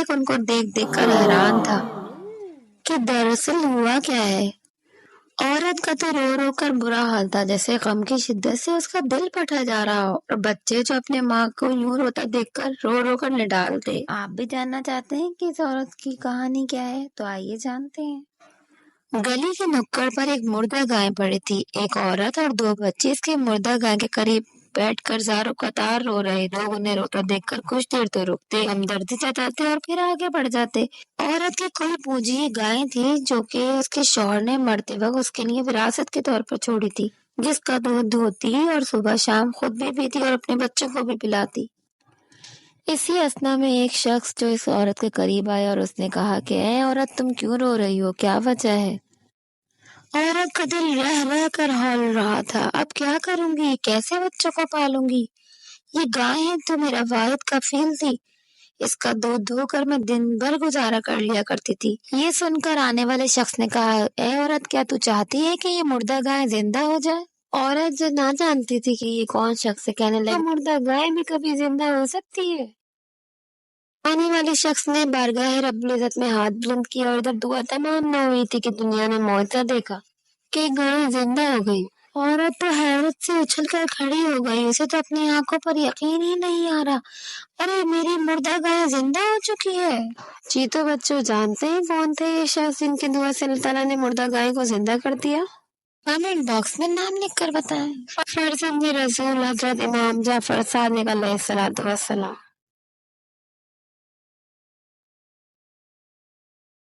خالق ان کو دیکھ دیکھ کر حیران تھا کہ دراصل ہوا کیا ہے۔ عورت کا تو رو رو کر برا حال تھا، جیسے غم کی شدت سے اس کا دل پھٹا جا رہا ہو، اور بچے جو اپنے ماں کو یوں روتا دیکھ کر رو رو کر نڈالتے۔ آپ بھی جاننا چاہتے ہیں کہ اس عورت کی کہانی کیا ہے؟ تو آئیے جانتے ہیں۔ گلی کے نکڑ پر ایک مردہ گائے پڑی تھی۔ ایک عورت اور دو بچے اس کے مردہ گائے کے قریب بیٹھ کر زاروں قطار رو رہے۔ لوگ انہیں روتا دیکھ کر کچھ دیر تو رکتے، ہمدردی جتاتے اور پھر آگے بڑھ جاتے۔ عورت کی کل پونجی گائے تھی، جو کہ اس کے شوہر نے مرتے وقت اس کے لیے وراثت کے طور پر چھوڑی تھی، جس کا دودھ دھوتی اور صبح شام خود بھی پیتی اور اپنے بچوں کو بھی پلاتی۔ اسی اثنا میں ایک شخص جو اس عورت کے قریب آیا اور اس نے کہا کہ اے عورت، تم کیوں رو رہی ہو؟ کیا وجہ ہے؟ عورت کا دل رہ رہ کر ہول رہا تھا۔ اب کیا کروں گی؟ کیسے بچوں کو پالوں گی؟ یہ گائے ہے تو میرا واحد کفیل تھی، اس کا دودھ دھو کر میں دن بھر گزارا کر لیا کرتی تھی۔ یہ سن کر آنے والے شخص نے کہا، اے عورت، کیا تو چاہتی ہے کہ یہ مردہ گائے زندہ ہو جائے؟ عورت جو نہ جانتی تھی کہ یہ کون شخص ہے، کہنے لگی، مردہ گائے بھی کبھی زندہ ہو سکتی ہے؟ آنے والے شخص نے بارگاہ رب العزت میں ہاتھ بلند کیا، اور جب دعا تمام نہ ہوئی تھی کہ دنیا نے معجزہ دیکھا کہ گائے زندہ ہو گئی۔ عورت تو حیرت سے اچھل کر کھڑی ہو گئی، اسے تو اپنی آنکھوں پر یقین ہی نہیں آ رہا۔ ارے میری مردہ گائے زندہ ہو چکی ہے۔ جی تو بچوں، جانتے ہیں کون تھے یہ شخص جن کی دعا سے اللہ تعالیٰ نے مردہ گائے کو زندہ کر دیا؟ کمنٹ باکس میں نام لکھ کر بتائیں۔ فرزند رسول حضرت امام جعفر صادق علیہ الصلوۃ والسلام۔